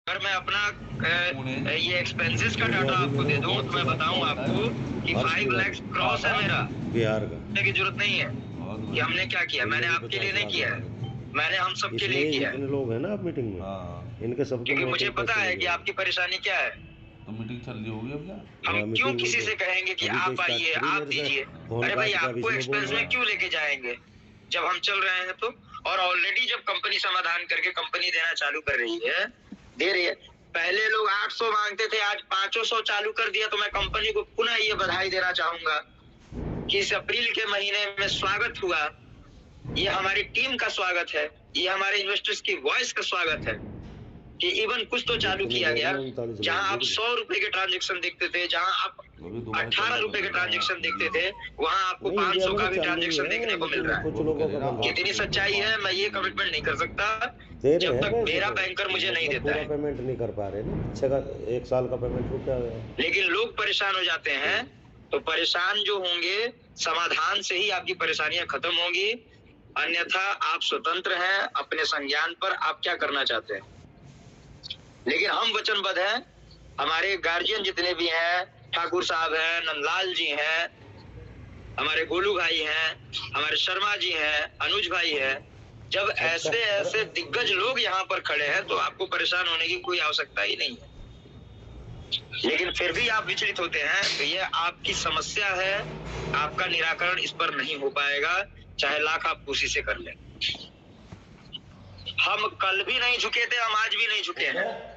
अगर मैं अपना ये एक्सपेंसेस का डाटा आपको दे दूं तो मैं बताऊं आपको कि 5 लाख क्रॉस है मेरा। बिहार का की जरूरत नहीं है कि हमने क्या किया, मैंने आपके लिए नहीं किया है, मैंने हम सबके लिए किया है। जितने लोग हैं ना आप मीटिंग में, इनके सबके क्योंकि मुझे पता है कि आपकी परेशानी क्या है। तो मीटिंग चल रही होगी अब यार। हम क्यों किसी से कहेंगे कि आप आइए, आप दीजिए। अरे भाई, आपको एक्सपेंस में क्यों लेके जाएंगे जब हम चल रहे हैं तो। और ऑलरेडी जब कंपनी समाधान करके कंपनी देना चालू कर रही है, दे रही है। पहले लोग 800 मांगते थे, आज 500 चालू कर दिया। तो मैं कंपनी को पुनः ये बधाई देना चाहूंगा कि इस अप्रैल के महीने में स्वागत हुआ। ये हमारी टीम का स्वागत है, ये हमारे इन्वेस्टर्स की वॉइस का स्वागत है कि इवन कुछ तो चालू किया गया। जहां आप 100 रुपए के ट्रांजेक्शन देखते थे, जहां आप 18 रुपए के ट्रांजेक्शन देखते थे, वहां आपको 500 का भी ट्रांजेक्शन देखने को मिल रहा है। कितनी सच्चाई है मैं ये कमिटमेंट नहीं कर सकता जब तक मेरा बैंकर मुझे नहीं देता है। पेमेंट नहीं कर पा रहे ना, 1 साल का पेमेंट रुक गया। लेकिन लोग परेशान हो जाते हैं, तो परेशान जो होंगे, समाधान से ही आपकी परेशानियां खत्म होंगी। अन्यथा आप स्वतंत्र हैं अपने संज्ञान पर, आप क्या करना चाहते हैं। लेकिन हम वचनबद्ध हैं, हमारे गार्जियन जितने भी हैं, ठाकुर साहब हैं, नंदलाल जी हैं, हमारे गोलू भाई हैं, हमारे शर्मा जी हैं, अनुज भाई हैं। जब ऐसे ऐसे दिग्गज लोग यहाँ पर खड़े हैं तो आपको परेशान होने की कोई आवश्यकता ही नहीं है। लेकिन फिर भी आप विचलित होते हैं, तो ये आपकी समस्या है, आपका निराकरण इस पर नहीं हो पाएगा, चाहे लाख आप कोशिश से कर लें। हम कल भी नहीं झुके थे, हम आज भी नहीं झुके हैं।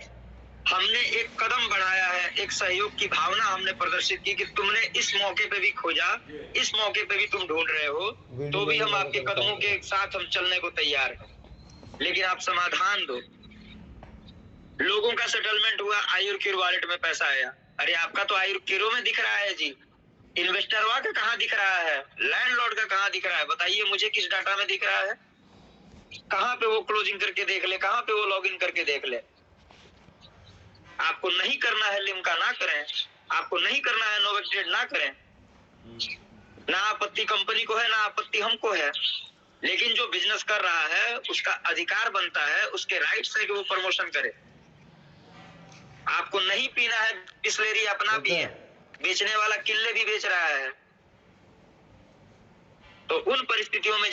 हमने एक कदम बढ़ाया है, एक सहयोग की भावना हमने प्रदर्शित की कि तुमने इस मौके पे भी खोजा, इस मौके पे भी तुम ढूंढ रहे हो, तो भी हम आपके कदमों के साथ हम चलने को तैयार हैं। लेकिन आप समाधान दो। लोगों का सेटलमेंट हुआ, आयुर्क्यूर वॉलेट में पैसा आया। अरे आपका तो आयुर्क्यूरो में दिख रहा है जी, इन्वेस्टरवा का कहाँ दिख रहा है, लैंडलॉर्ड का कहाँ दिख रहा है, बताइए मुझे किस डाटा में दिख रहा है। कहाँ पे वो क्लोजिंग करके देख ले, कहाँ पे वो लॉगिन करके देख ले। आपको नहीं करना है लिम्का, ना करें। आपको नहीं करना है नोवेक्टेड, ना करें। ना आपत्ति कंपनी को है, ना आपत्ति हमको है। लेकिन जो बिजनेस कर रहा है उसका अधिकार बनता है, उसके राइट्स है कि वो प्रमोशन करे। आपको नहीं पीना है बिस्लेरी, अपना पिए। बेचने वाला किल्ले भी बेच रहा है। तो उन परिस्थितियों में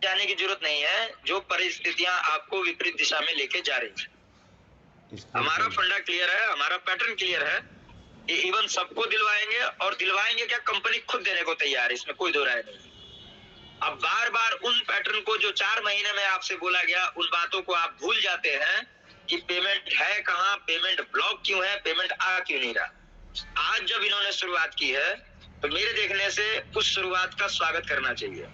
जाने की जरूरत नहीं है जो परिस्थितियां आपको विपरीत दिशा में लेके जा रही है। हमारा फंडा क्लियर है, हमारा पैटर्न क्लियर है कि इवन सबको दिलवाएंगे, और दिलवाएंगे क्या, कंपनी खुद देने को तैयार है, इसमें कोई दो राय नहीं। अब बार बार उन पैटर्न को जो 4 महीने में आपसे बोला गया, उन बातों को आप भूल जाते हैं कि पेमेंट है कहाँ, पेमेंट ब्लॉक क्यों है, पेमेंट आ क्यों नहीं रहा। आज जब इन्होंने शुरुआत की है तो मेरे देखने से उस शुरुआत का स्वागत करना चाहिए।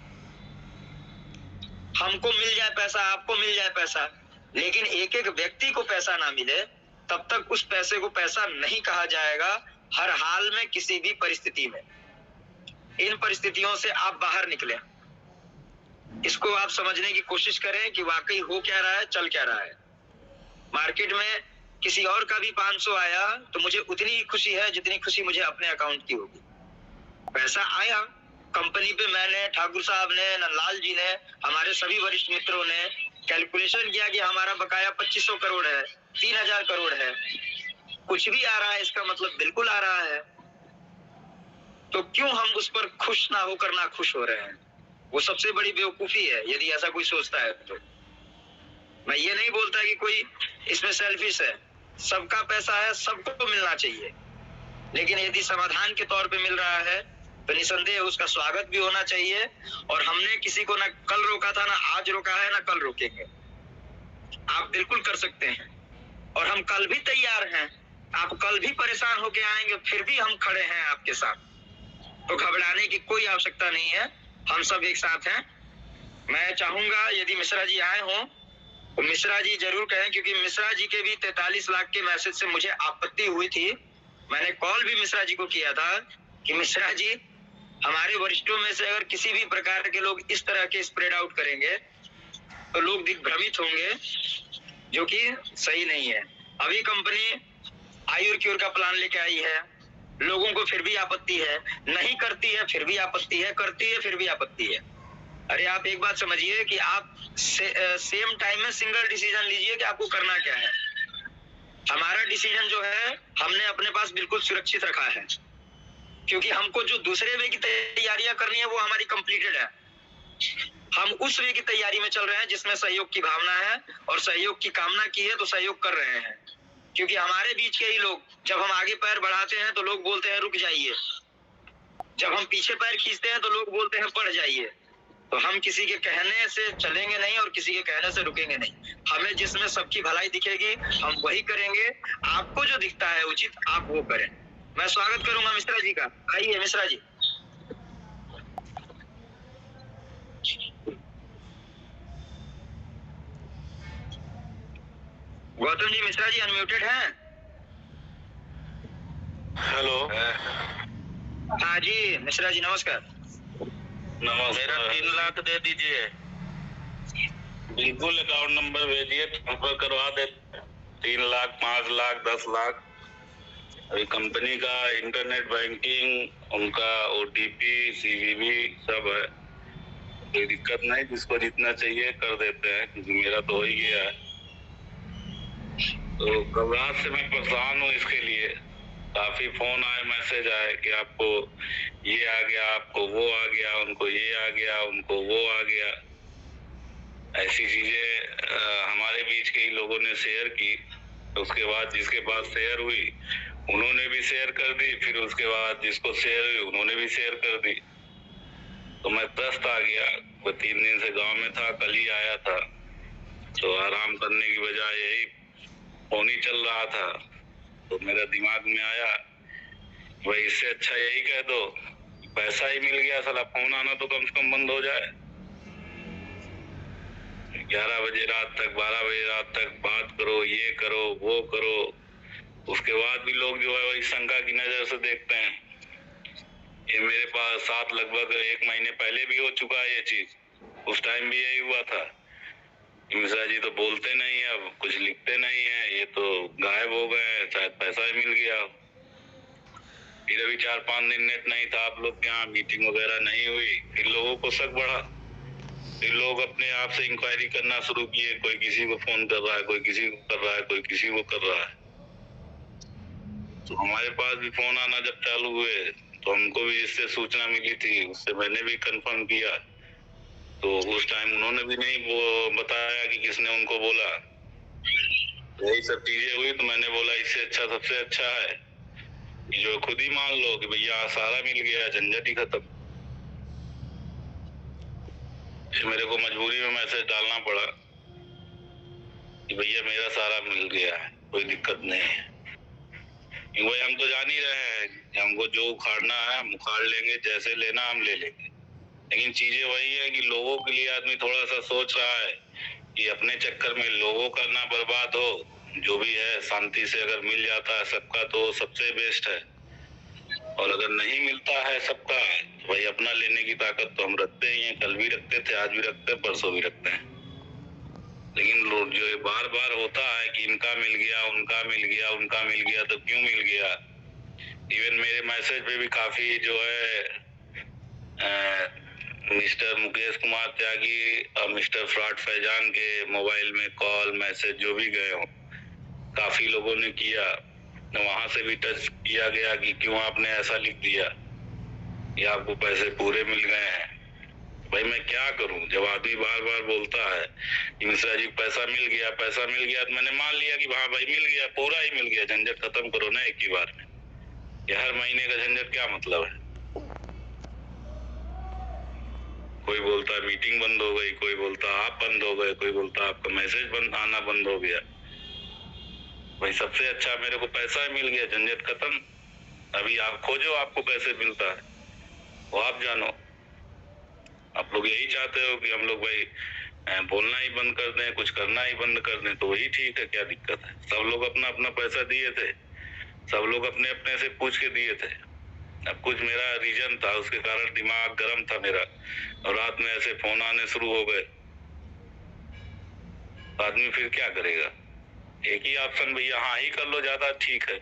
हमको मिल जाए पैसा, आपको मिल जाए पैसा, लेकिन एक एक व्यक्ति को पैसा ना मिले तब तक उस पैसे को पैसा नहीं कहा जाएगा। हर हाल में, किसी भी परिस्थिति में, इन परिस्थितियों से आप बाहर निकले। इसको आप समझने की कोशिश करें कि वाकई हो क्या रहा है, चल क्या रहा है। मार्केट में किसी और का भी 500 आया तो मुझे उतनी ही खुशी है जितनी खुशी मुझे अपने अकाउंट की होगी। पैसा आया कंपनी पे, मैंने, ठाकुर साहब ने, नंदलाल जी ने, हमारे सभी वरिष्ठ मित्रों ने कैलकुलेशन किया कि हमारा बकाया 2500 करोड़ है, 3000 करोड़ है। कुछ भी आ रहा है इसका मतलब बिल्कुल आ रहा है। तो क्यों हम उस पर खुश ना होकर ना खुश हो रहे हैं। वो सबसे बड़ी बेवकूफी है यदि ऐसा कोई सोचता है तो। मैं ये नहीं बोलता कि कोई इसमें सेल्फिश है, सबका पैसा है, सबको मिलना चाहिए। लेकिन यदि समाधान के तौर पे मिल रहा है तो निसंदेह उसका स्वागत भी होना चाहिए। और हमने किसी को ना कल रोका था, ना आज रोका है, ना कल रोकेंगे। आप बिल्कुल कर सकते हैं, और हम कल भी तैयार हैं। आप कल भी परेशान होके आएंगे, फिर भी हम खड़े हैं आपके साथ। तो घबराने की कोई आवश्यकता नहीं है, हम सब एक साथ हैं। मैं चाहूंगा यदि मिश्रा जी आए हों तो मिश्रा जी जरूर कहें, क्योंकि मिश्रा जी के भी 43 लाख के मैसेज से मुझे आपत्ति हुई थी। मैंने कॉल भी मिश्रा जी को किया था कि मिश्रा जी, हमारे वरिष्ठों में से अगर किसी भी प्रकार के लोग इस तरह के स्प्रेड आउट करेंगे तो लोग दिग्भ्रमित होंगे, जो कि सही नहीं है। अभी कंपनी आयुर्क्यूर का प्लान लेके आई है, लोगों को फिर भी आपत्ति है, नहीं करती है फिर भी आपत्ति है, करती है फिर भी आपत्ति है। अरे आप एक बात समझिए कि आप सेम टाइम में सिंगल डिसीजन लीजिए कि आपको करना क्या है। हमारा डिसीजन जो है हमने अपने पास बिल्कुल सुरक्षित रखा है, क्योंकि हमको जो दूसरे वे की तैयारियां करनी है वो हमारी कंप्लीटेड है। हम उस वे की तैयारी में चल रहे हैं जिसमें सहयोग की भावना है और सहयोग की कामना की है, तो सहयोग कर रहे हैं। क्योंकि हमारे बीच के ही लोग जब हम आगे पैर बढ़ाते हैं तो लोग बोलते हैं रुक जाइए, जब हम पीछे पैर खींचते हैं तो लोग बोलते हैं बढ़ जाइए। तो हम किसी के कहने से चलेंगे नहीं और किसी के कहने से रुकेंगे नहीं। हमें जिसमें सबकी भलाई दिखेगी हम वही करेंगे। आपको जो दिखता है उचित आप वो करें। मैं स्वागत करूंगा मिश्रा जी का। आइए मिश्रा जी। गौतम जी, मिश्रा जी अनम्यूटेड हैं? हेलो। हाँ जी मिश्रा जी नमस्कार। नमस्कार। मेरा 3 लाख दे दीजिए। बिल्कुल अकाउंट नंबर भेजिए, ट्रांसफर करवा दे। 3 लाख, 5 लाख, 10 लाख। अभी कंपनी का इंटरनेट बैंकिंग, उनका OTP, CVV सब है, कोई दिक्कत नहीं। जिसको जितना चाहिए कर देते हैं, क्योंकि मेरा तो हो ही गया है। तो कल रात से मैं परेशान हूँ इसके लिए। काफी फोन आए, मैसेज आए कि आपको ये आ गया, आपको वो आ गया, उनको ये आ गया, उनको वो आ गया। ऐसी चीजें हमारे बीच के ही लोगों ने शेयर की। उसके बाद जिसके पास शेयर हुई उन्होंने भी शेयर कर दी, फिर उसके बाद जिसको शेयर हुई उन्होंने भी शेयर कर दी। तो मैं त्रस्त आ गया। वो 3 दिन से गांव में था, कल ही आया था। तो आराम करने की बजाय यही फोन ही चल रहा था। तो मेरा दिमाग में आया भाई इससे अच्छा यही कह दो पैसा ही मिल गया, साला फोन आना तो कम से कम बंद हो जाए। 11 बजे रात तक, 12 बजे रात तक बात करो, ये करो, वो करो। उसके बाद भी लोग जो है वही शंका की नजर से देखते हैं। ये मेरे पास साथ लगभग 1 महीने पहले भी हो चुका है ये चीज। उस टाइम भी यही हुआ था। मिश्रा जी तो बोलते नहीं है, अब कुछ लिखते नहीं है, ये तो गायब हो गए, शायद पैसा ही मिल गया। फिर अभी 4-5 दिन नेट नहीं था, आप लोग के यहाँ मीटिंग वगैरह नहीं हुई। फिर लोगों को शक बढ़ा, फिर लोग अपने आप से इंक्वायरी करना शुरू किए। कोई किसी को फोन कर रहा है, कोई किसी को कर रहा है, कोई किसी को कर रहा है। तो हमारे पास भी फोन आना जब चालू हुए तो हमको भी जिससे सूचना मिली थी उससे मैंने भी कंफर्म किया। तो उस टाइम उन्होंने भी नहीं वो बताया कि किसने उनको बोला। यही सब चीजें हुई तो मैंने बोला इससे अच्छा, सबसे अच्छा है कि जो खुद ही मान लो कि भैया सारा मिल गया, झंझट ही खत्म। मेरे को मजबूरी में मैसेज डालना पड़ा कि भैया मेरा सारा मिल गया है, कोई दिक्कत नहीं है। भाई हम तो जान ही रहे हैं कि हमको जो उखाड़ना है हम उखाड़ लेंगे, जैसे लेना हम ले लेंगे। लेकिन चीजें वही है कि लोगों के लिए आदमी थोड़ा सा सोच रहा है कि अपने चक्कर में लोगों का ना बर्बाद हो। जो भी है शांति से अगर मिल जाता है सबका तो सबसे बेस्ट है। और अगर नहीं मिलता है सबका तो भाई अपना लेने की ताकत तो हम रखते ही हैं। कल भी रखते थे, आज भी रखते हैं, परसों भी रखते हैं। लेकिन लोग जो बार बार होता है कि इनका मिल गया, उनका मिल गया, उनका मिल गया, तो क्यों मिल गया। इवन मेरे मैसेज पे भी काफी जो है मिस्टर मुकेश कुमार त्यागी और मिस्टर फ्रॉड फैजान के मोबाइल में कॉल मैसेज जो भी गए हो, काफी लोगों ने किया। वहां से भी टच किया गया कि क्यों आपने ऐसा लिख दिया कि आपको पैसे पूरे मिल गए हैं। भाई मैं क्या करूं, जब आदमी बार बार बोलता है कि मिश्रा जी पैसा मिल गया, पैसा मिल गया, तो मैंने मान लिया कि हाँ भाई मिल गया, पूरा ही मिल गया। झंझट खत्म करो ना एक ही बार में। ये हर महीने का झंझट क्या मतलब है। कोई बोलता मीटिंग बंद हो गई, कोई बोलता आप बंद हो गए, कोई बोलता आपका मैसेज बंद आना बंद हो गया। भाई सबसे अच्छा मेरे को पैसा ही मिल गया, झंझट खत्म। अभी आप खोजो आपको कैसे मिलता है वो आप जानो। आप लोग यही चाहते हो कि हम लोग भाई बोलना ही बंद कर दें, कुछ करना ही बंद कर दें, तो वही ठीक है, क्या दिक्कत है। सब लोग अपना अपना पैसा दिए थे, सब लोग अपने अपने से पूछ के दिए थे। अब कुछ मेरा रीजन था, उसके कारण दिमाग गर्म था मेरा, और रात में ऐसे फोन आने शुरू हो गए। आदमी फिर क्या करेगा। एक ही ऑप्शन भैया हाँ ही कर लो, ज्यादा ठीक है।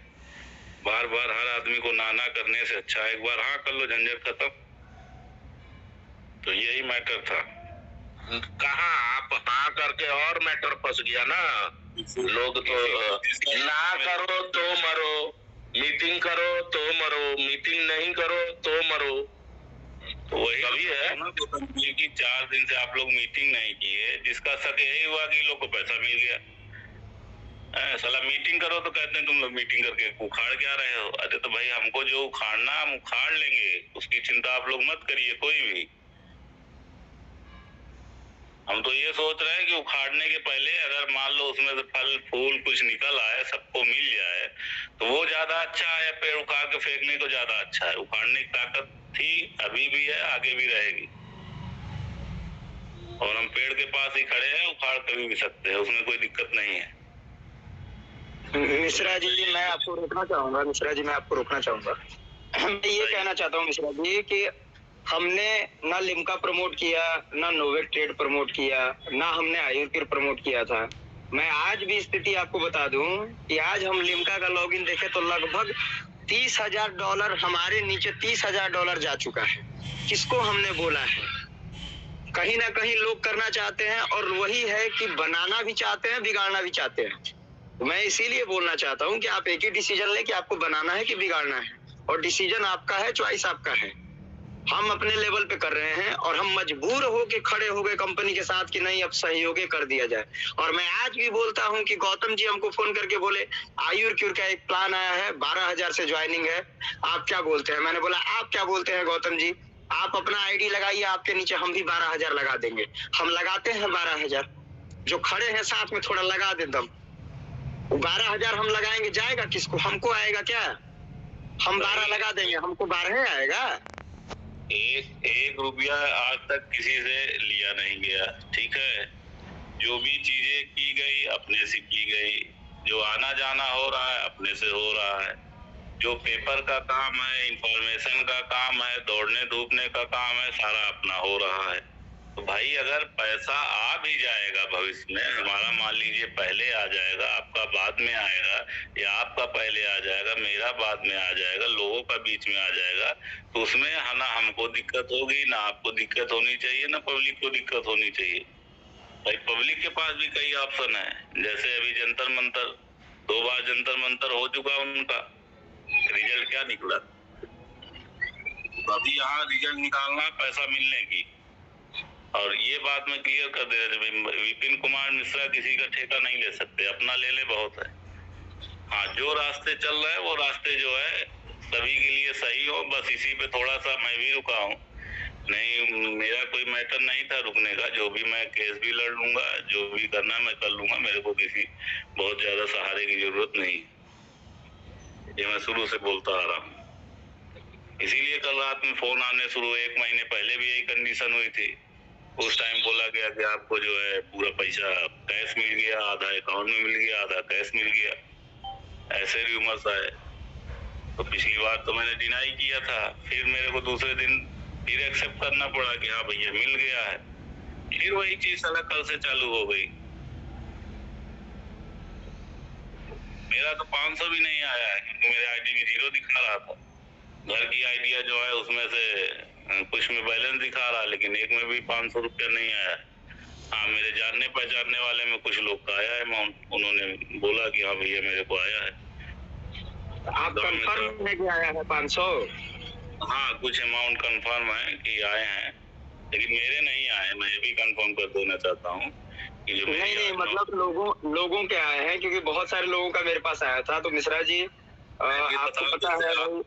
बार बार हर आदमी को ना करने से अच्छा एक बार हाँ कर लो, झंझट खत्म। तो यही मैटर था। कहा आप हाँ करके और मैटर फंस गया ना। लोग तो ना करो तो मरो, मीटिंग करो तो मरो, मीटिंग नहीं करो तो मरो। तो वही कभी है ना कि 4 दिन से आप लोग मीटिंग नहीं किए, जिसका शक यही हुआ कि लोग को पैसा मिल गया। साला मीटिंग करो तो कहते हैं तुम लोग मीटिंग करके उखाड़ क्या रहे हो। अरे तो भाई हमको जो उखाड़ना हम उखाड़ लेंगे, उसकी चिंता आप लोग मत करिए कोई भी। हम तो ये सोच रहे हैं कि उखाड़ने के पहले अगर मान लो उसमें से फल फूल कुछ निकल आए, सबको मिल जाए, तो वो ज्यादा अच्छा है या पेड़ उखाड़ के फेंकने को ज्यादा अच्छा है। उखाड़ने की ताकत थी, अभी भी है, आगे भी रहेगी। और हम पेड़ के पास ही खड़े हैं, उखाड़ कभी भी सकते हैं, उसमें कोई दिक्कत नहीं है। मिश्रा जी मैं आपको रोकना चाहूंगा, मैं ये कहना चाहता हूँ मिश्रा जी कि हमने ना लिम्का प्रमोट किया, ना नोवेक ट्रेड प्रमोट किया, ना हमने आयुर्वेद प्रमोट किया था। मैं आज भी स्थिति आपको बता दूं कि आज हम लिम्का का लॉगिन देखें तो लगभग $30,000 हमारे नीचे $30,000 जा चुका है। किसको हमने बोला है? कहीं ना कहीं लोग करना चाहते हैं और वही है कि बनाना भी चाहते हैं, बिगाड़ना भी चाहते हैं। मैं इसीलिए बोलना चाहता हूं कि आप एक ही डिसीजन लें कि आपको बनाना है कि बिगाड़ना है, और डिसीजन आपका है, चॉइस आपका है। हम अपने लेवल पे कर रहे हैं और हम मजबूर होके खड़े हो गए कंपनी के साथ कि नहीं अब सहयोग कर दिया जाए। और मैं आज भी बोलता हूं कि गौतम जी हमको फोन करके बोले आयुर्क्यूर का एक प्लान आया है, 12,000 से ज्वाइनिंग है, आप क्या बोलते हैं? मैंने बोला आप क्या बोलते हैं गौतम जी, आप अपना आईडी लगाइए, आपके नीचे हम भी 12,000 लगा देंगे। हम लगाते हैं 12,000, जो खड़े हैं साथ में थोड़ा लगा दे दम। 12,000 हम लगाएंगे, जाएगा किसको? हमको आएगा क्या? हम 12 लगा देंगे, हमको 12 आएगा। एक रुपया आज तक किसी से लिया नहीं गया, ठीक है। जो भी चीजें की गई अपने से की गई, जो आना जाना हो रहा है अपने से हो रहा है, जो पेपर का काम है, इंफॉर्मेशन का काम है, दौड़ने धूपने का काम है, सारा अपना हो रहा है। तो भाई अगर पैसा आ भी जाएगा भविष्य में, हमारा मान लीजिए पहले आ जाएगा, आपका बाद में आएगा, या आपका पहले आ जाएगा, मेरा बाद में आ जाएगा, लोगों का बीच में आ जाएगा, तो उसमें है ना हमको दिक्कत होगी, ना आपको दिक्कत होनी चाहिए, ना पब्लिक को दिक्कत होनी चाहिए। भाई पब्लिक के पास भी कई ऑप्शन है, जैसे अभी जंतर मंतर 2 बार जंतर मंतर हो चुका उनका, रिजल्ट क्या निकला? अभी यहाँ रिजल्ट निकालना पैसा मिलने की। और ये बात मैं क्लियर कर दे रहे थे, विपिन कुमार मिश्रा किसी का ठेका नहीं ले सकते, अपना ले ले बहुत है। हाँ, जो रास्ते चल रहे हैं वो रास्ते जो है सभी के लिए सही हो, बस इसी पे थोड़ा सा मैं भी रुका हूँ। नहीं, मेरा कोई मैटर नहीं था रुकने का, जो भी मैं केस भी लड़ लूंगा, जो भी करना मैं कर लूंगा, मेरे को किसी बहुत ज्यादा सहारे की जरूरत नहीं, ये मैं शुरू से बोलता आ रहा हूँ। इसीलिए कल रात में फोन आने शुरू, 1 महीने पहले भी यही कंडीशन हुई थी। उस टाइम बोला गया कि आपको जो है पूरा पैसा कैश मिल गया, आधा अकाउंट में मिल गया, आधा कैश मिल गया, ऐसे रूमर्स आए। तो पिछली बार तो मैंने डिनाई किया था, फिर मेरे को दूसरे दिन फिर एक्सेप्ट करना पड़ा कि हाँ भैया मिल गया है। फिर वही चीज साला कल से चालू हो गई। मेरा तो 500 भी नहीं आया है, क्योंकि मेरे आईडी में 0 दिखा रहा था। घर की आइडिया जो है उसमें से कुछ में बैलेंस दिखा रहा, लेकिन एक में भी 500 रुपया नहीं आया। हाँ, मेरे जानने पहचानने वाले में कुछ लोग का आया है अमाउंट, उन्होंने बोला कि हाँ भैया मेरे को आया है। आप कंफर्म है कि आया है 500? हाँ, कुछ अमाउंट कंफर्म है कि आए हैं, लेकिन मेरे नहीं आए। मैं भी कंफर्म कर देना चाहता हूँ कि जो नहीं मतलब लोगों के आए हैं, क्योंकि बहुत सारे लोगों का मेरे पास आया था। तो मिश्रा जी आपको पता है,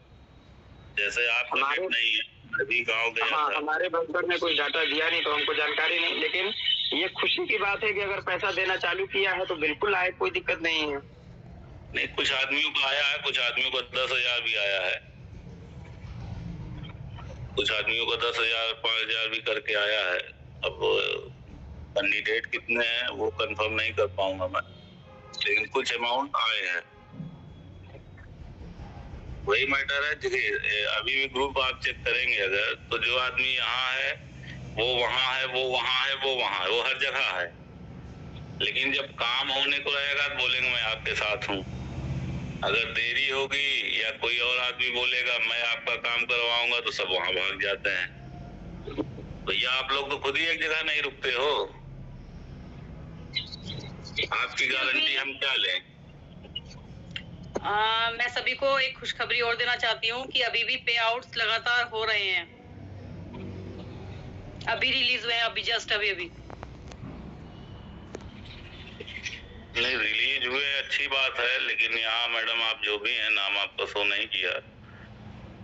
जैसे आप हमारे नहीं है, अभी गाँव गया था। हमारे बैंकर ने कोई डाटा दिया नहीं तो हमको जानकारी नहीं, लेकिन ये खुशी की बात है कि अगर पैसा देना चालू किया है तो बिल्कुल आए, कोई दिक्कत नहीं है। नहीं, कुछ आदमियों को आया है, कुछ आदमियों को 10,000 भी आया है, कुछ आदमियों को 10,000 5,000 भी करके आया है। अब कैंडिडेट कितने हैं वो कंफर्म नहीं कर पाऊंगा मैं, लेकिन कुछ अमाउंट आए हैं। वही मैटर है, देखिए अभी भी ग्रुप आप चेक करेंगे अगर, तो जो आदमी यहाँ है वो वहाँ है, वो वहाँ है, वो वहाँ है, वो हर जगह है। लेकिन जब काम होने को रहेगा तो बोलेंगे मैं आपके साथ हूँ। अगर देरी होगी या कोई और आदमी बोलेगा मैं आपका काम करवाऊंगा, तो सब वहाँ भाग जाते हैं। भैया आप लोग तो खुद ही एक जगह नहीं रुकते हो। आपकी गारंटी हम क्या लें? मैं सभी को एक खुशखबरी और देना चाहती हूँ कि अभी भी पे आउट्स लगातार हो रहे हैं। अभी रिलीज हुए हैं, अभी जस्ट अभी नहीं, रिलीज हुए अच्छी बात है, लेकिन यहाँ मैडम आप जो भी हैं, नाम आपका शो नहीं किया,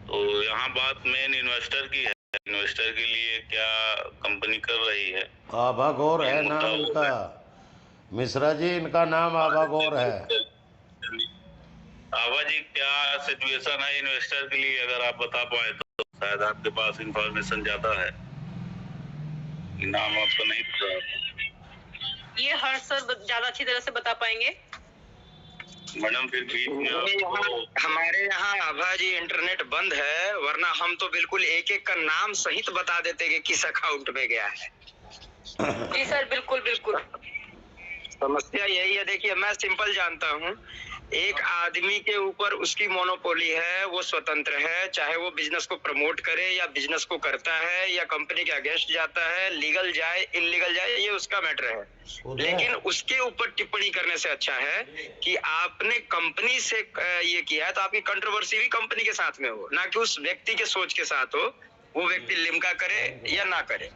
तो यहाँ बात मेन इन्वेस्टर की है। इन्वेस्टर के लिए क्या कंपनी कर रही है? आभा गौर है नाम इनका, मिश्रा जी इनका नाम आभा गौर है। आभा जी, क्या सिचुएशन है इन्वेस्टर के लिए, अगर आप बता पाए तो शायद आपके पास इंफॉर्मेशन ज्यादा है। नाम आपको नहीं पता। ये हर्ष सर ज्यादा अच्छी तरह से बता पाएंगे। मैडम फिर बीच में हमारे यहाँ आभा जी इंटरनेट बंद है, वरना हम तो बिल्कुल एक एक का नाम सहित बता देते कि किस अकाउंट में गया है। जी सर, बिल्कुल। समस्या यही है, देखिए मैं सिंपल जानता हूँ, एक आदमी के ऊपर उसकी मोनोपोली है, वो स्वतंत्र है, चाहे वो बिजनेस को प्रमोट करे या बिजनेस को करता है या कंपनी के अगेंस्ट जाता है, लीगल जाए इलीगल जाए, ये उसका मैटर है। लेकिन उसके ऊपर टिप्पणी करने से अच्छा है कि आपने कंपनी से ये किया है तो आपकी कंट्रोवर्सी भी कंपनी के साथ में हो, ना कि उस व्यक्ति के सोच के साथ हो। वो व्यक्ति लिम्का करे या ना करे,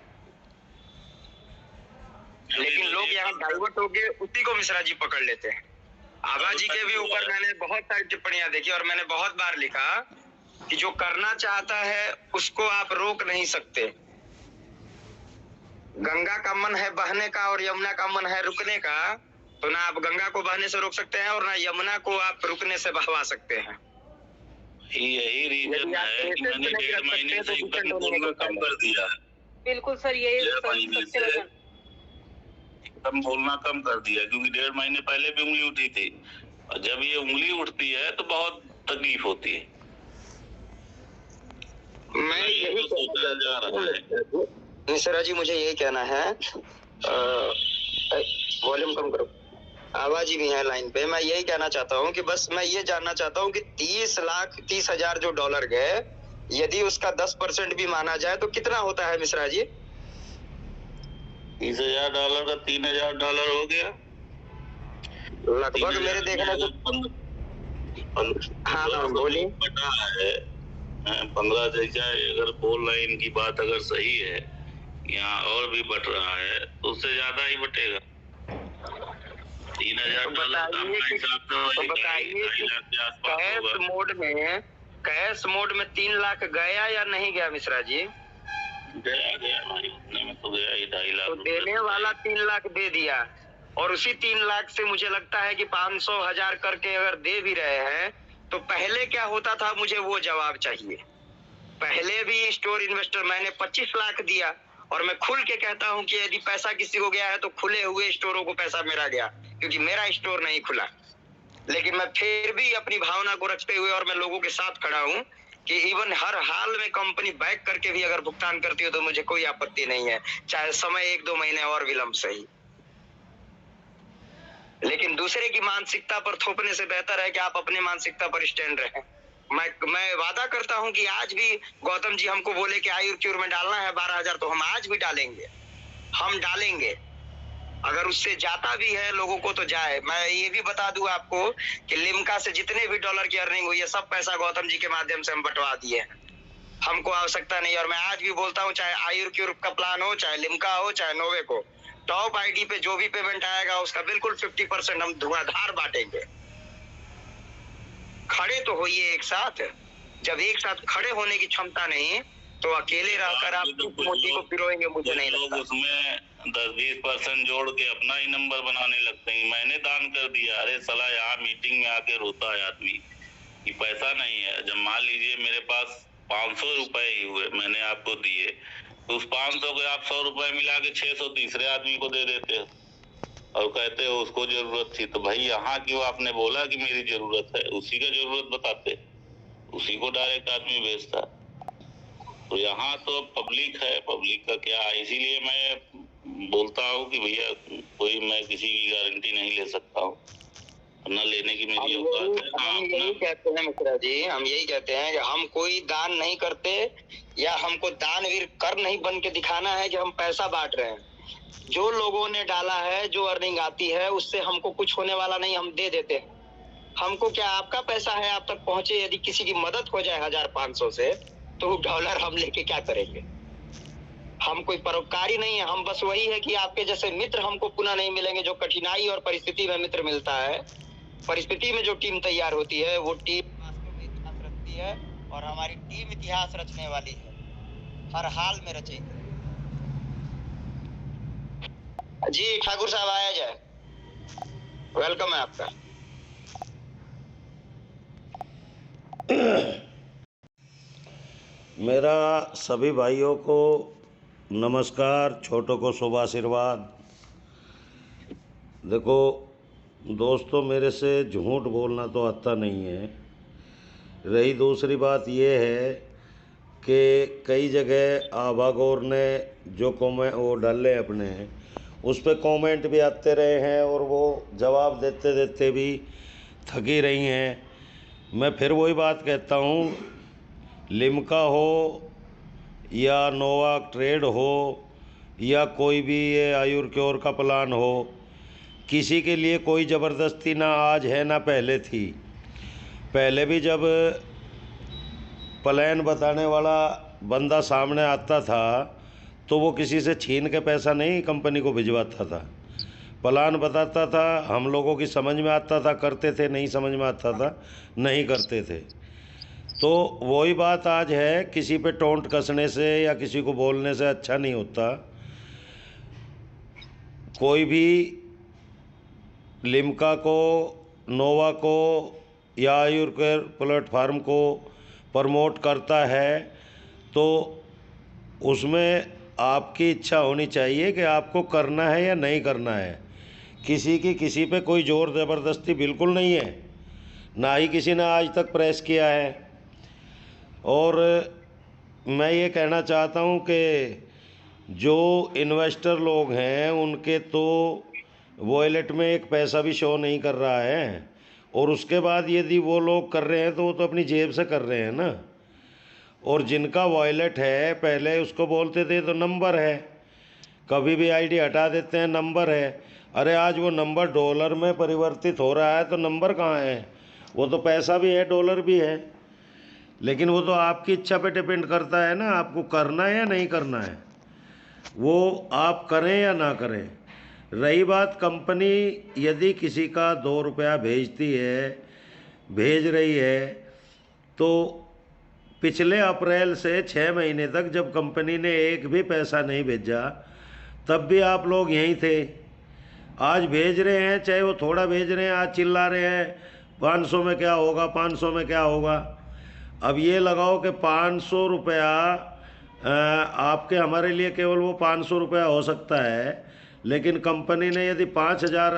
लेकिन लोग यहाँ डाइवर्ट होके उसी को मिश्रा जी पकड़ लेते हैं। आभा जी के भी ऊपर मैंने बहुत सारी टिप्पणियां देखी और मैंने बहुत बार लिखा कि जो करना चाहता है उसको आप रोक नहीं सकते। गंगा का मन है बहने का और यमुना का मन है रुकने का, तो ना आप गंगा को बहने से रोक सकते हैं और ना यमुना को आप रुकने से बहवा सकते हैं। यही रीजन है कि मैंने 1.5 महीने से बोलना कम कर दिया है। बिल्कुल सर, यही कम बोलना कम कर दिया, क्योंकि 1.5 महीने पहले भी उंगली उठी थी, और जब ये उंगली उठती है तो बहुत तकलीफ होती है। मैं यही सोचा जा रहा है मिश्रा जी, मुझे यही कहना है, वॉल्यूम कम करो, आवाज ही भी है लाइन पे। मैं यही कहना चाहता हूँ कि बस मैं ये जानना चाहता हूँ कि 30,30,000 जो डॉलर गए, यदि उसका 10% भी माना जाए तो कितना होता है मिश्रा जी? $30,000 का $3,000 हो गया लगभग मेरे देखने से। हाँ बोलिए। बटा है 15 जैसा, अगर बोल रहे इनकी बात अगर सही है, यहाँ और भी बट रहा है तो उससे ज्यादा ही बटेगा। $3,000 बताइए कि कैश मोड में 3 लाख गया या नहीं गया मिश्रा जी? गया भाई, उतने में तो गया ही 2.5 लाख। तो देने वाला 3 लाख दे दिया, और उसी 3 लाख से मुझे लगता है कि 500,000 करके अगर दे भी रहे हैं तो पहले क्या होता था, मुझे वो जवाब चाहिए। पहले भी स्टोर इन्वेस्टर मैंने 25 लाख दिया, और मैं खुल के कहता हूं कि यदि पैसा किसी को गया है तो खुले हुए स्टोरों को पैसा मेरा गया, क्योंकि मेरा स्टोर नहीं खुला। लेकिन मैं फिर भी अपनी भावना को रखते हुए और मैं लोगों के साथ खड़ा हूं कि इवन हर हाल में कंपनी बैक करके भी अगर भुगतान करती हो तो मुझे कोई आपत्ति नहीं है, चाहे समय 1-2 महीने और विलंब सही। लेकिन दूसरे की मानसिकता पर थोपने से बेहतर है कि आप अपने मानसिकता पर स्टैंड रहें। मैं वादा करता हूं कि आज भी गौतम जी हमको बोले कि आयुर्क्योर में डालना है 12,000, तो हम आज भी डालेंगे, हम डालेंगे। अगर उससे जाता भी है लोगों को तो जाए। मैं ये भी बता दूं आपको कि लिम्का से जितने भी डॉलर की अर्निंग हुई है, सब पैसा गौतम जी के माध्यम से हम बंटवा दिए हैं, हमको आवश्यकता नहीं। और मैं आज भी बोलता हूँ, चाहे आयुर्क्योर का प्लान हो, चाहे लिम्का हो, चाहे नोवेको, टॉप आईडी पे जो भी पेमेंट आएगा उसका बिल्कुल 50% हम धुआंधार बांटेंगे। खड़े तो होइए एक साथ। जब एक साथ खड़े होने की क्षमता नहीं तो अकेले रहकर आप मोदी को पिरोएंगे, मुझे नहीं लगता। उसमें 10-20% जोड़ के अपना ही नंबर बनाने लगते हैं। मैंने दान कर दिया, अरे साला यहाँ मीटिंग में आके रोता है आदमी कि पैसा नहीं है। जब मान लीजिए मेरे पास 500 रुपए ही हुए, मैंने आपको दिए, तो उस 500 के आप 100 रुपए मिला के 600 तीसरे आदमी को दे देते हो और कहते हो उसको जरूरत थी। तो भाई यहाँ क्यों आपने बोला कि मेरी जरूरत है, उसी का जरूरत बताते, उसी को डायरेक्ट आदमी भेजता। तो यहाँ तो पब्लिक है, पब्लिक का क्या, इसीलिए मैं बोलता हूँ कि भैया कोई मैं किसी की गारंटी नहीं ले सकता हूँ, न लेने की मेरी औकात है। हम यही कहते हैं मिश्रा जी, हम यही कहते हैं कि हम कोई दान नहीं करते, या हमको दानवीर कर नहीं बन के दिखाना है कि हम पैसा बांट रहे हैं। जो लोगों ने डाला है, जो अर्निंग आती है, उससे हमको कुछ होने वाला नहीं, हम दे देते हैं। हमको क्या आपका पैसा है आप तक पहुंचे, यदि किसी की मदद हो जाए 1500 से, तो डॉलर हम लेके क्या करेंगे? हम कोई परोपकारी नहीं है, हम बस वही है कि आपके जैसे मित्र हमको पुनः नहीं मिलेंगे। जो कठिनाई और परिस्थिति में मित्र मिलता है, परिस्थिति में जो टीम तैयार होती है, वो टीम वास्तव में इतिहास रचती है, और हमारी टीम इतिहास रचने वाली है, हर हाल में रचेगी। जी ठाकुर साहब आया जाए, वेलकम है आपका। मेरा सभी भाइयों को नमस्कार, छोटों को शुभ आशीर्वाद। देखो दोस्तों, मेरे से झूठ बोलना तो आता नहीं है। रही दूसरी बात ये है कि कई जगह आबागोर ने जो वो डाले अपने, उस पर कमेंट भी आते रहे हैं और वो जवाब देते देते भी थकी रही हैं। मैं फिर वही बात कहता हूँ, लिम्का हो या नोवाक ट्रेड हो या कोई भी ये आयुर्क्योर का प्लान हो, किसी के लिए कोई ज़बरदस्ती ना आज है ना पहले थी। पहले भी जब प्लान बताने वाला बंदा सामने आता था तो वो किसी से छीन के पैसा नहीं कंपनी को भिजवाता था। प्लान बताता था, हम लोगों की समझ में आता था, करते थे, नहीं समझ में आता था, नहीं करते थे। तो वही बात आज है, किसी पे टोंट कसने से या किसी को बोलने से अच्छा नहीं होता। कोई भी लिम्का को, नोवा को या आयुर्वेद प्लेटफार्म को प्रमोट करता है तो उसमें आपकी इच्छा होनी चाहिए कि आपको करना है या नहीं करना है। किसी की किसी पे कोई ज़ोर ज़बरदस्ती बिल्कुल नहीं है, ना ही किसी ने आज तक प्रेस किया है। और मैं ये कहना चाहता हूँ कि जो इन्वेस्टर लोग हैं उनके तो वॉलेट में एक पैसा भी शो नहीं कर रहा है, और उसके बाद यदि वो लोग कर रहे हैं तो वो तो अपनी जेब से कर रहे हैं ना। और जिनका वॉलेट है, पहले उसको बोलते थे तो नंबर है, कभी भी आईडी हटा देते हैं, नंबर है। अरे आज वो नंबर डॉलर में परिवर्तित हो रहा है तो नंबर कहाँ है? वो तो पैसा भी है, डॉलर भी है, लेकिन वो तो आपकी इच्छा पे डिपेंड करता है ना, आपको करना है या नहीं करना है, वो आप करें या ना करें। रही बात कंपनी यदि किसी का 2 रुपया भेजती है, भेज रही है, तो पिछले अप्रैल से 6 महीने तक जब कंपनी ने एक भी पैसा नहीं भेजा, तब भी आप लोग यहीं थे। आज भेज रहे हैं, चाहे वो थोड़ा भेज रहे हैं, आज चिल्ला रहे हैं 500 में क्या होगा, 500 में क्या होगा। अब ये लगाओ कि 500 रुपया आपके हमारे लिए केवल वो 500 रुपया हो सकता है, लेकिन कंपनी ने यदि 5000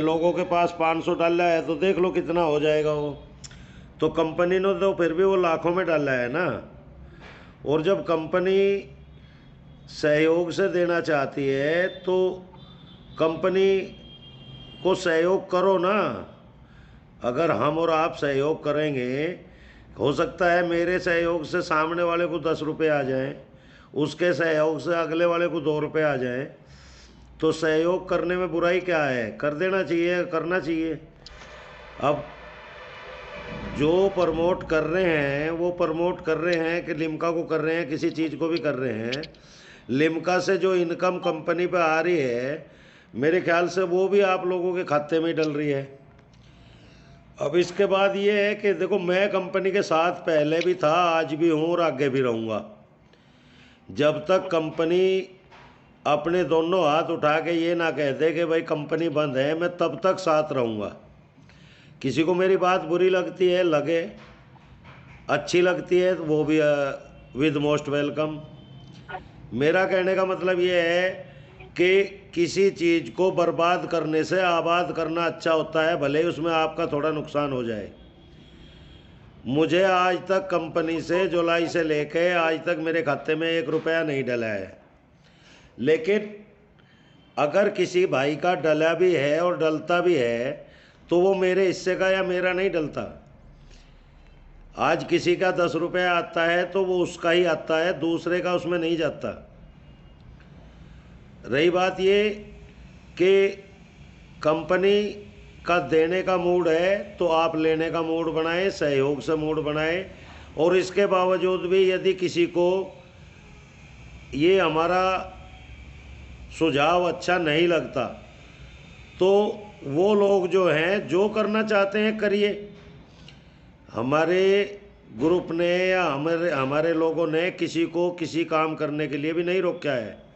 लोगों के पास 500 डाला है तो देख लो कितना हो जाएगा वो। तो कंपनी ने तो फिर भी वो लाखों में डाला है ना। और जब कंपनी सहयोग से देना चाहती है तो कंपनी को सहयोग करो ना। अगर हम और आप सहयोग करेंगे, हो सकता है मेरे सहयोग से सामने वाले को 10 रुपये आ जाएं, उसके सहयोग से अगले वाले को 2 रुपये आ जाएं, तो सहयोग करने में बुराई क्या है? कर देना चाहिए, करना चाहिए। अब जो प्रमोट कर रहे हैं वो प्रमोट कर रहे हैं कि लिम्का को कर रहे हैं, किसी चीज़ को भी कर रहे हैं। लिम्का से जो इनकम कंपनी पे आ रही है, मेरे ख्याल से वो भी आप लोगों के खाते में डल रही है। अब इसके बाद ये है कि देखो, मैं कंपनी के साथ पहले भी था, आज भी हूँ और आगे भी रहूँगा। जब तक कंपनी अपने दोनों हाथ उठा के ये ना कह दे कि भाई कंपनी बंद है, मैं तब तक साथ रहूँगा। किसी को मेरी बात बुरी लगती है, लगे, अच्छी लगती है तो वो भी विद मोस्ट वेलकम। मेरा कहने का मतलब ये है कि किसी चीज़ को बर्बाद करने से आबाद करना अच्छा होता है, भले ही उसमें आपका थोड़ा नुकसान हो जाए। मुझे आज तक कंपनी से जुलाई से लेके आज तक मेरे खाते में 1 रुपया नहीं डला है, लेकिन अगर किसी भाई का डला भी है और डलता भी है तो वो मेरे हिस्से का या मेरा नहीं डलता। आज किसी का 10 रुपया आता है तो वो उसका ही आता है, दूसरे का उसमें नहीं जाता। रही बात ये कि कंपनी का देने का मूड है तो आप लेने का मूड बनाएं, सहयोग से मूड बनाएं। और इसके बावजूद भी यदि किसी को ये हमारा सुझाव अच्छा नहीं लगता तो वो लोग जो हैं जो करना चाहते हैं करिए। हमारे ग्रुप ने या हमारे लोगों ने किसी को किसी काम करने के लिए भी नहीं रोका है।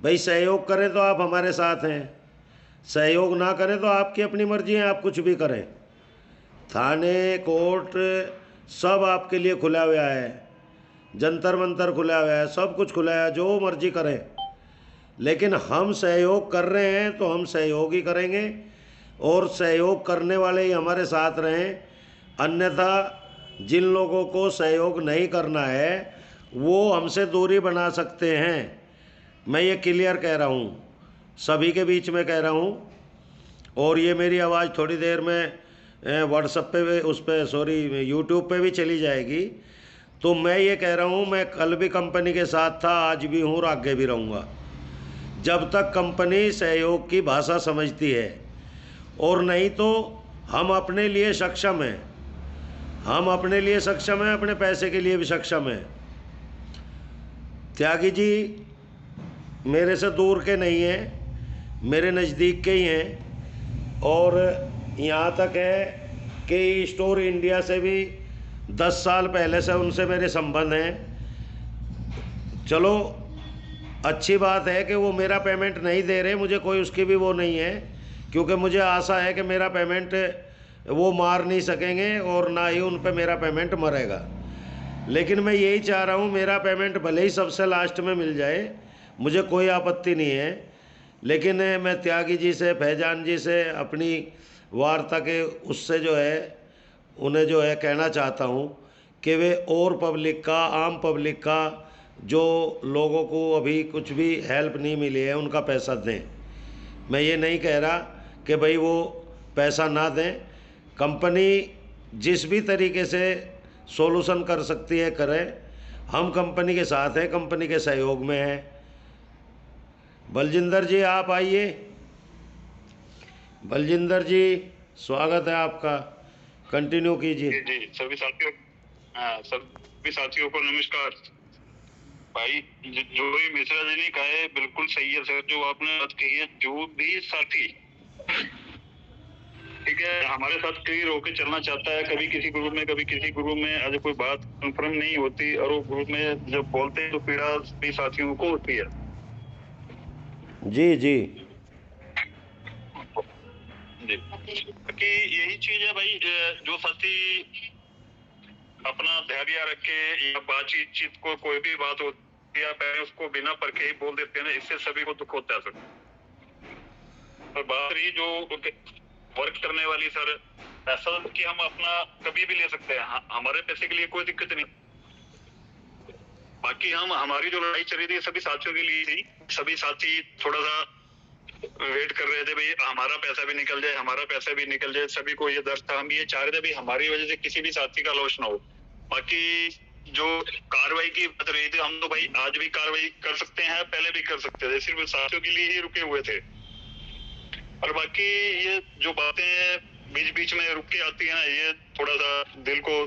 भाई सहयोग करें तो आप हमारे साथ हैं, सहयोग ना करें तो आपकी अपनी मर्जी है, आप कुछ भी करें। थाने कोर्ट सब आपके लिए खुला हुआ है, जंतर मंतर खुला हुआ है, सब कुछ खुला है, जो मर्जी करें। लेकिन हम सहयोग कर रहे हैं तो हम सहयोग ही करेंगे और सहयोग करने वाले ही हमारे साथ रहें। अन्यथा जिन लोगों को सहयोग नहीं करना है वो हमसे दूरी बना सकते हैं। मैं ये क्लियर कह रहा हूँ, सभी के बीच में कह रहा हूँ। और ये मेरी आवाज़ थोड़ी देर में व्हाट्सएप पे उस पर यूट्यूब पे भी चली जाएगी। तो मैं ये कह रहा हूँ, मैं कल भी कंपनी के साथ था, आज भी हूँ और आगे भी रहूँगा, जब तक कंपनी सहयोग की भाषा समझती है। और नहीं तो हम अपने लिए सक्षम हैं, हम अपने लिए सक्षम हैं, अपने पैसे के लिए भी सक्षम हैं। त्यागी जी मेरे से दूर के नहीं हैं, मेरे नज़दीक के ही हैं। और यहाँ तक है कि स्टोर इंडिया से भी 10 साल पहले से उनसे मेरे संबंध हैं। चलो अच्छी बात है कि वो मेरा पेमेंट नहीं दे रहे, मुझे कोई उसकी भी वो नहीं है, क्योंकि मुझे आशा है कि मेरा पेमेंट वो मार नहीं सकेंगे और ना ही उन पे मेरा पेमेंट मरेगा। लेकिन मैं यही चाह रहा हूँ, मेरा पेमेंट भले ही सबसे लास्ट में मिल जाए, मुझे कोई आपत्ति नहीं है। लेकिन मैं त्यागी जी से, फैजान जी से अपनी वार्ता के उससे जो है उन्हें जो है कहना चाहता हूँ कि वे और पब्लिक का, आम पब्लिक का, जो लोगों को अभी कुछ भी हेल्प नहीं मिली है, उनका पैसा दें। मैं ये नहीं कह रहा कि भाई वो पैसा ना दें, कंपनी जिस भी तरीके से सॉल्यूशन कर सकती है करें। हम कंपनी के साथ हैं, कंपनी के सहयोग में हैं। बलजिंदर जी आप आइए। बलजिंदर जी स्वागत है आपका, कंटिन्यू कीजिए। जी सभी साथियों को नमस्कार। भाई जो भी मिश्रा जी ने कहा है बिल्कुल सही है सर, जो आपने बात कही है। जो भी साथी ठीक है हमारे साथ क्लियर होकर चलना चाहता है, कभी किसी ग्रुप में कभी किसी ग्रुप में, अगर कोई बात कंफर्म नहीं होती और वो ग्रुप में जब बोलते हैं तो पीड़ा भी साथियों को होती है। जी जी जी कि यही चीज है भाई, जो साथी अपना धैर्य रखे या बातचीत को कोई भी बात होती है पहले उसको बिना परखे ही बोल देते हैं ना, इससे सभी को दुख होता है सर। और बात रही जो वर्क करने वाली सर, ऐसा कि हम अपना कभी भी ले सकते हैं, हमारे पैसे के लिए कोई दिक्कत नहीं। बाकी हम हमारी जो लड़ाई चल रही थी सभी साथियों के लिए थी। सभी साथी थोड़ा सा वेट कर रहे थे भाई हमारा पैसा भी निकल जाए, हमारा पैसा भी निकल जाए। सभी को ये दर्द था, हम ये चाह रहे थे भाई हमारी वजह से किसी भी साथी का लॉस ना हो। बाकी जो कार्रवाई की बात रही थी, हम तो भाई आज भी कार्रवाई कर सकते हैं, पहले भी कर सकते थे, सिर्फ साथियों के लिए ही रुके हुए थे। और बाकी ये जो बातें बीच बीच में रुक के आती है ना, ये थोड़ा सा दिल को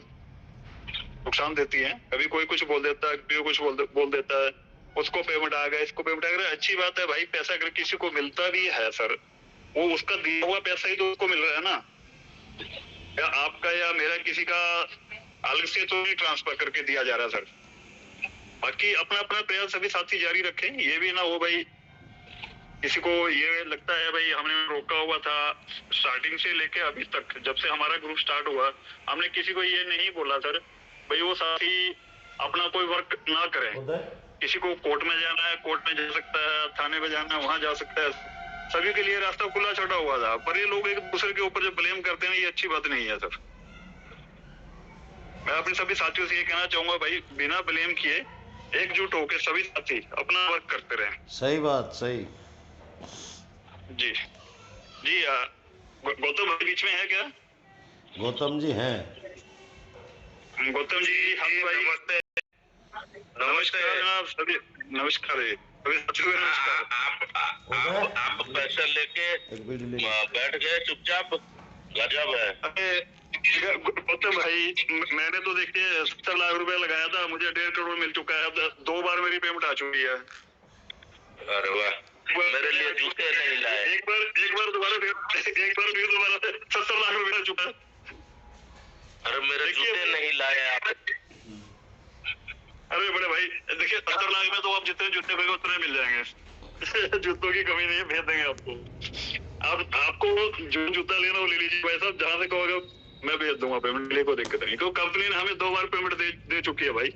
नुकसान देती है। कभी कोई कुछ बोल देता है, कभी कुछ बोल देता है, उसको पेमेंट आ गया, इसको पेमेंट आ गया। अच्छी बात है भाई, पैसा अगर किसी को मिलता भी है सर, वो उसका दिया हुआ पैसा ही तो उसको मिल रहा है ना, या आपका या मेरा किसी का अलग से तो नहीं ट्रांसफर करके दिया जा रहा सर। बाकी अपना अपना प्रयास सभी साथी जारी रखें। ये भी ना हो भाई किसी को ये लगता है भाई हमने रोका हुआ था स्टार्टिंग से लेके अभी तक, जब से हमारा ग्रुप स्टार्ट हुआ हमने किसी को ये नहीं बोला सर भाई वो साथी अपना कोई वर्क ना करे। किसी को कोर्ट में जाना है कोर्ट में जा सकता है, थाने में जाना है वहां जा सकता है, सभी के लिए रास्ता खुला छोड़ा हुआ था। पर ये लोग एक दूसरे के ऊपर जो ब्लेम करते हैं ये अच्छी बात नहीं है सर। मैं अपने सभी साथियों से ये कहना चाहूंगा भाई बिना ब्लेम किए एकजुट होकर सभी साथी अपना वर्क करते रहे। सही बात, सही। जी जी गौतम भाई बीच में है क्या? गौतम जी हैं। गौतम जी हम भाई नमस्कार जनाब, सभी नमस्कार। सभी साथियों को नमस्कार। आप पैसा लेके बैठ गए चुपचाप, गजब है। अरे गौतम भाई, मैंने तो देखिए 70 लाख रुपए लगाया था, मुझे 1.5 करोड़ मिल चुका है। अब 2 बार मेरी पेमेंट आ चुकी है। अरे वाह, मेरे लिए जूते नहीं लाए। एक बार दोबारा 70 लाख रुपए आ चुका है। अरे मेरे जूते नहीं लाए आप। अरे बड़े भाई देखिए, 70 लाख में तो आप जितने जूते कहोगे उतने मिल जाएंगे। जूतों की कमी नहीं है, भेज देंगे आपको। आपको जो जूता लेना वो ले लीजिए भाई साहब, जहाँ से कहोगे मैं भेज दूंगा पेमेंट, लिए कोई दिक्कत नहीं। क्योंकि कंपनी ने हमें 2 बार पेमेंट दे चुकी है भाई,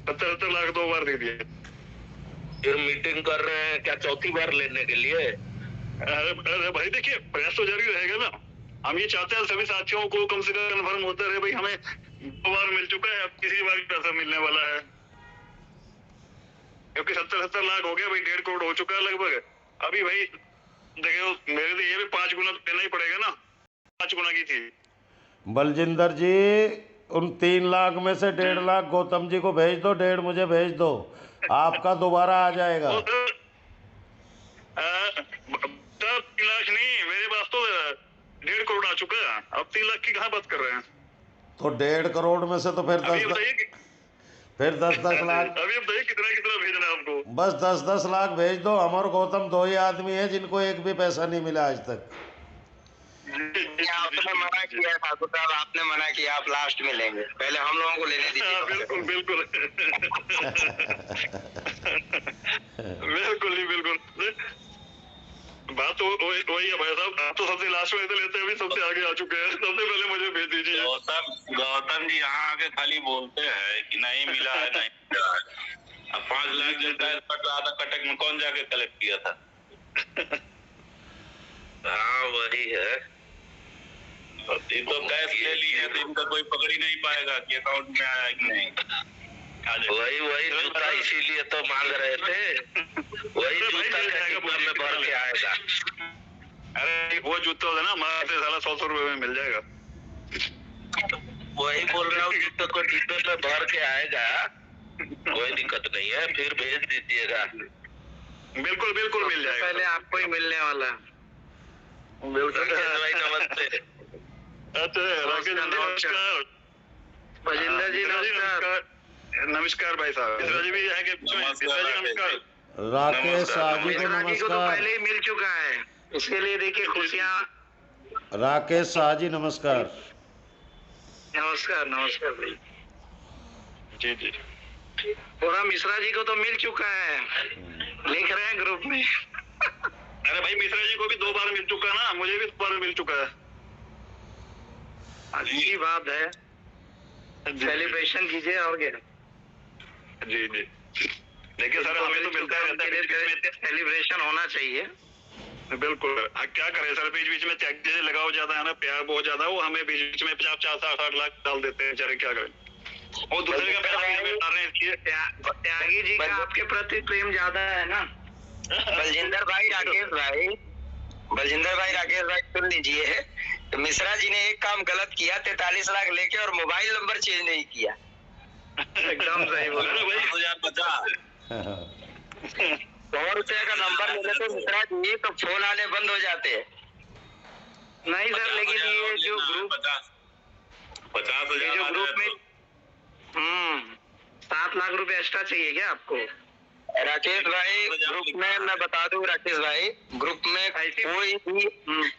70 लाख 2 बार दे दिए। फिर मीटिंग कर रहे हैं क्या चौथी बार लेने के लिए? अरे भाई देखिए, प्रयास तो जारी रहेगा ना। हम ये चाहते हैं सभी साथियों को कम से कम कन्फर्म होता रहे भाई हमें 2 बार मिल चुका है, अब किसी बार पैसा मिलने वाला है। क्योंकि 70 लाख हो गया भाई, 1.5 करोड़ हो चुका है लगभग। अभी भाई देखिए मेरे लिए ये भी 5 गुना देना ही पड़ेगा ना, 5 गुना की थी। बलजिंदर जी, उन 3 लाख में से 1.5 लाख गौतम जी को भेज दो, 1.5 मुझे भेज दो, आपका दोबारा आ जाएगा। 3 लाख नहीं, मेरे पास तो 1.5 करोड़ आ चुका है। अब 3 लाख की कहाँ बात कर रहे हैं? तो 1.5 करोड़ में से तो फिर 10 लाख, अभी बताइए कितना भेजना है आपको? बस 10 लाख भेज दो। हम और गौतम 2 ही आदमी हैं जिनको एक भी पैसा नहीं मिला आज तक। आपने मना किया ठाकुर साहब, आपने मना किया, आप लास्ट में लेंगे, पहले हम लोगों को लेने दीजिए। बिल्कुल बिल्कुल बिल्कुल ही बिल्कुल। बात तो वही है भाई साहब, आप तो सबसे लास्ट में तो लेते हैं, अभी सबसे आगे आ चुके हैं। सबसे पहले मुझे भेज दीजिए। गौतम जी यहाँ आके खाली बोलते हैं कि नहीं मिला है, नहीं मिला है। अब 5 लाख जो टैक्स कट रहा था, कटक में कौन जाके कलेक्ट किया था? हाँ वही है, ये तो कैश ले लिए तो इनका कोई पकड़ ही नहीं पाएगा कि अकाउंट में आया कि नहीं। वही जूता इसीलिए तो मांग रहे थे, वही जूता में भर के आएगा। अरे वो जूता है ना, हमारे से साला 100 रुपए में मिल जाएगा। वही बोल रहा हूँ, जूते को डिब्बे में भर के आएगा, कोई दिक्कत नहीं है, फिर भेज दीजिएगा। बिल्कुल बिल्कुल मिल जाएगा, पहले आपको ही मिलने वाला। बिल्कुल भाई नमस्ते। अच्छा राकेश नमस्कार। बलजिंदर जी नमस्कार। नमस्कार भाई साहब। मिश्रा जी भी है कि? नमस्कार। राकेश साजी को मिश्रा जी को तो नमस्कार। पहले ही मिल चुका है, इसके लिए देखिए खुशियाँ। राकेश साजी नमस्कार। नमस्कार नमस्कार भाई। जी जी पूरा मिश्रा जी को तो मिल चुका है, लिख रहे हैं ग्रुप में। अरे भाई मिश्रा जी को भी 2 बार मिल चुका है ना, मुझे भी 2 बार मिल चुका है। अच्छी बात है, सेलिब्रेशन कीजिए और क्या। जी जी देखिए सर, हमें तो मिलता रहता है, सेलिब्रेशन होना चाहिए। बिल्कुल। क्या करें सर, बीच बीच में त्याग जैसे लगाव ज्यादा है ना, प्यार बहुत ज्यादा, वो हमें बीच बीच में 50-60 लाख डाल देते हैं बेचारे, क्या करें। और दूसरे का पैसा बीच में डाल रहे हैं, इसलिए त्यागी जी का आपके प्रति प्रेम ज्यादा है ना। बलजिंदर भाई राकेश भाई सुन लीजिए, तो मिश्रा जी ने एक काम गलत किया, 43 लाख लेके और मोबाइल नंबर चेंज नहीं किया। एकदम सही बोला। 100 रुपए का नंबर ले लेते मिश्रा जी तो फोन आने बंद हो जाते हैं। नहीं सर, लेकिन ये जो ग्रुप 50,000 जो ग्रुप में 7 लाख रुपए एक्स्ट्रा चाहिए क्या आपको? राकेश भाई ग्रुप में मैं बता दूं, राकेश भाई ग्रुप में कोई भी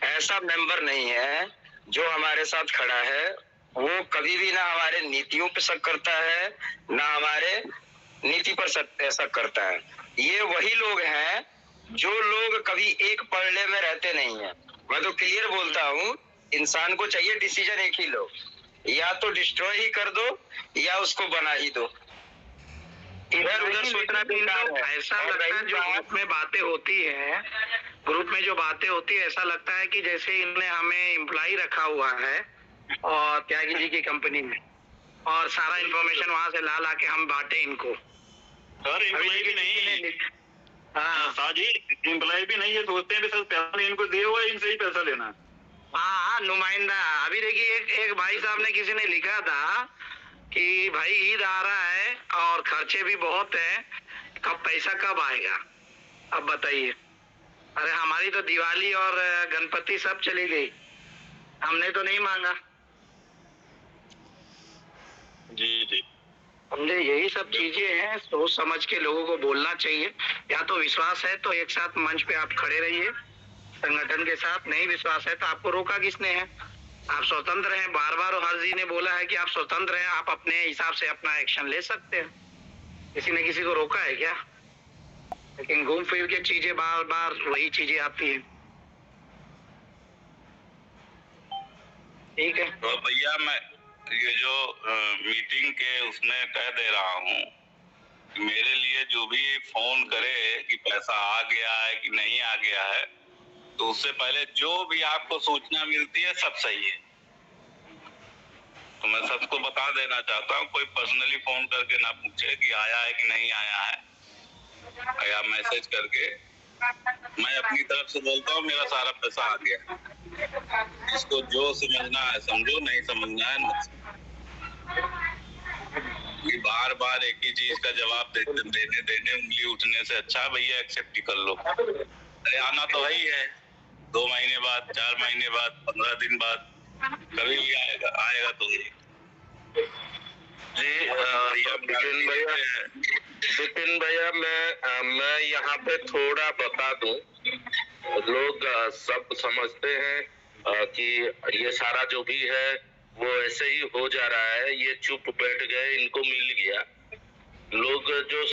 ऐसा मेंबर नहीं है जो हमारे साथ खड़ा है। वो कभी भी ना हमारे नीतियों पे शक करता है, ना हमारे नीति पर शक करता है। ये वही लोग हैं जो लोग कभी एक पलड़े में रहते नहीं है। मैं तो क्लियर बोलता हूँ, इंसान को चाहिए डिसीजन एक ही लो, या तो डिस्ट्रॉय ही कर दो या उसको बना ही दो। इधर उधर सोचना बेकार है। ऐसा लगता है जो ग्रुप में बातें होती है, ग्रुप में जो बातें होती है, ऐसा लगता है कि जैसे इन्होंने हमें एम्प्लॉय रखा हुआ है और त्यागी जी की कंपनी में, और सारा इंफॉर्मेशन वहां से ला के हम बांटे इनको। सर एम्प्लॉय भी नहीं, हाँ साजी एम्प्लॉय भी नहीं है, सोचते हैं सर पैसा नहीं इनको दिया हुआ है, इनसे ही पैसा लेना। हाँ नुमाइंदा। अभी देखिए एक भाई साहब ने किसी ने लिखा था कि भाई ईद आ रहा है और खर्चे भी बहुत हैं, कब पैसा कब आएगा अब बताइए। अरे हमारी तो दिवाली और गणपति सब चली गई, हमने तो नहीं मांगा। जी समझे, यही सब चीजें हैं, सोच समझ के लोगों को बोलना चाहिए। या तो विश्वास है तो एक साथ मंच पे आप खड़े रहिए संगठन के साथ, नहीं विश्वास है तो आपको रोका किसने है? आप स्वतंत्र हैं, बार बार हर जी ने बोला है कि आप स्वतंत्र हैं, आप अपने हिसाब से अपना एक्शन ले सकते हैं, किसी ने किसी को रोका है क्या? लेकिन घूम फिर के चीजें बार बार वही चीजें आती हैं। ठीक है, तो भैया मैं ये जो मीटिंग के उसमें कह दे रहा हूँ, मेरे लिए जो भी फोन करे कि पैसा आ गया है कि नहीं आ गया है, तो उससे पहले जो भी आपको सूचना मिलती है सब सही है। तो मैं सबको बता देना चाहता हूँ, कोई पर्सनली फोन करके ना पूछे कि आया है कि नहीं आया है, या मैसेज करके। मैं अपनी तरफ से बोलता हूँ मेरा सारा पैसा आ गया। इसको जो समझना है समझो, नहीं समझना है मत। ये बार बार एक ही चीज का जवाब देने उंगली उठने से अच्छा भैया एक्सेप्ट ही कर लो। अरे आना तो है ही है, 2 महीने बाद, 4 महीने बाद, 15 दिन बाद, कभी भी आएगा तो ही। जी विपिन भैया मैं यहाँ पे थोड़ा बता दूं, लोग सब समझते हैं कि ये सारा जो भी है वो ऐसे ही हो जा रहा है, ये चुप बैठ गए, इनको मिल गया। लोग जो